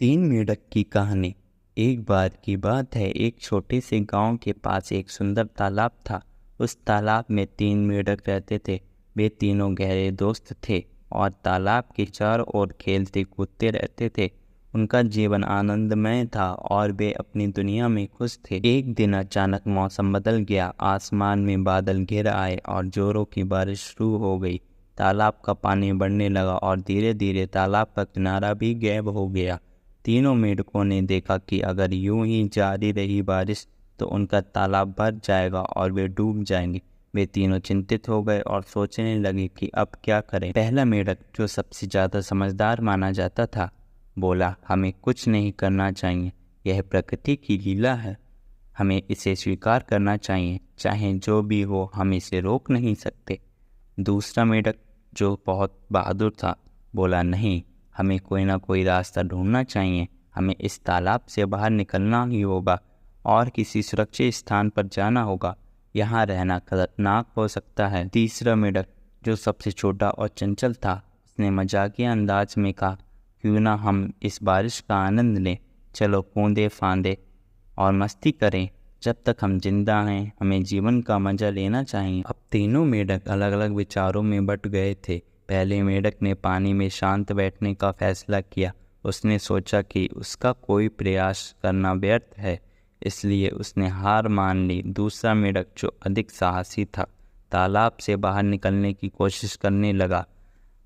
तीन मेढक की कहानी। एक बार की बात है, एक छोटे से गांव के पास एक सुंदर तालाब था। उस तालाब में तीन मेढक रहते थे। वे तीनों गहरे दोस्त थे और तालाब के चारों ओर खेलते कूदते रहते थे। उनका जीवन आनंदमय था और वे अपनी दुनिया में खुश थे। एक दिन अचानक मौसम बदल गया। आसमान में बादल घिर आए और जोरों की बारिश शुरू हो गई। तालाब का पानी बढ़ने लगा और धीरे धीरे तालाब का किनारा भी गायब हो गया। तीनों मेढकों ने देखा कि अगर यूं ही जारी रही बारिश तो उनका तालाब भर जाएगा और वे डूब जाएंगे। वे तीनों चिंतित हो गए और सोचने लगे कि अब क्या करें। पहला मेढक, जो सबसे ज़्यादा समझदार माना जाता था, बोला, हमें कुछ नहीं करना चाहिए। यह प्रकृति की लीला है। हमें इसे स्वीकार करना चाहिए। चाहे जो भी हो, हम इसे रोक नहीं सकते। दूसरा मेढक, जो बहुत बहादुर था, बोला, नहीं, हमें कोई ना कोई रास्ता ढूंढना चाहिए। हमें इस तालाब से बाहर निकलना ही होगा और किसी सुरक्षित स्थान पर जाना होगा। यहाँ रहना खतरनाक हो सकता है। तीसरा मेढक, जो सबसे छोटा और चंचल था, उसने मजाकिया अंदाज में कहा, क्यों ना हम इस बारिश का आनंद लें। चलो कूदे फांदे और मस्ती करें। जब तक हम जिंदा हैं, हमें जीवन का मजा लेना चाहिए। अब तीनों मेढक अलग अलग विचारों में बट गए थे। पहले मेढक ने पानी में शांत बैठने का फैसला किया। उसने सोचा कि उसका कोई प्रयास करना व्यर्थ है, इसलिए उसने हार मान ली। दूसरा मेढक, जो अधिक साहसी था, तालाब से बाहर निकलने की कोशिश करने लगा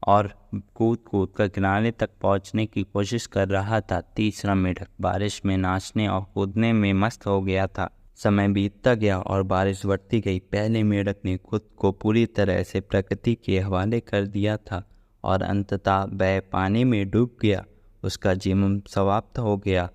और कूद कूद कर किनारे तक पहुंचने की कोशिश कर रहा था। तीसरा मेढक बारिश में नाचने और कूदने में मस्त हो गया था। समय बीतता गया और बारिश बढ़ती गई। पहले मेढक ने खुद को पूरी तरह से प्रकृति के हवाले कर दिया था और अंततः वह पानी में डूब गया। उसका जीवन समाप्त हो गया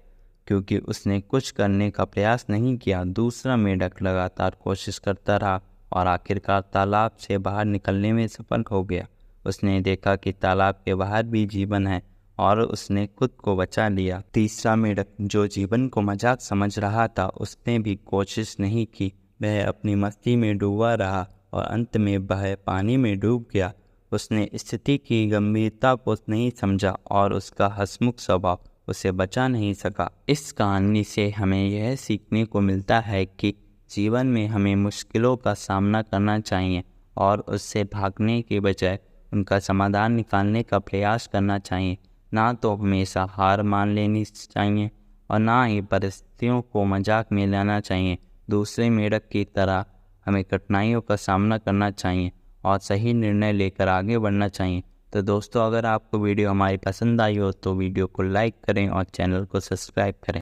क्योंकि उसने कुछ करने का प्रयास नहीं किया। दूसरा मेढक लगातार कोशिश करता रहा और आखिरकार तालाब से बाहर निकलने में सफल हो गया। उसने देखा कि तालाब के बाहर भी जीवन है और उसने खुद को बचा लिया। तीसरा मेढक, जो जीवन को मजाक समझ रहा था, उसने भी कोशिश नहीं की। वह अपनी मस्ती में डूबा रहा और अंत में वह पानी में डूब गया। उसने स्थिति की गंभीरता को नहीं समझा और उसका हंसमुख स्वभाव उसे बचा नहीं सका। इस कहानी से हमें यह सीखने को मिलता है कि जीवन में हमें मुश्किलों का सामना करना चाहिए और उससे भागने के बजाय उनका समाधान निकालने का प्रयास करना चाहिए। ना तो हमेशा हार मान लेनी चाहिए और ना ही परिस्थितियों को मजाक में लेना चाहिए। दूसरे मेढक की तरह हमें कठिनाइयों का सामना करना चाहिए और सही निर्णय लेकर आगे बढ़ना चाहिए। तो दोस्तों, अगर आपको वीडियो हमारी पसंद आई हो तो वीडियो को लाइक करें और चैनल को सब्सक्राइब करें।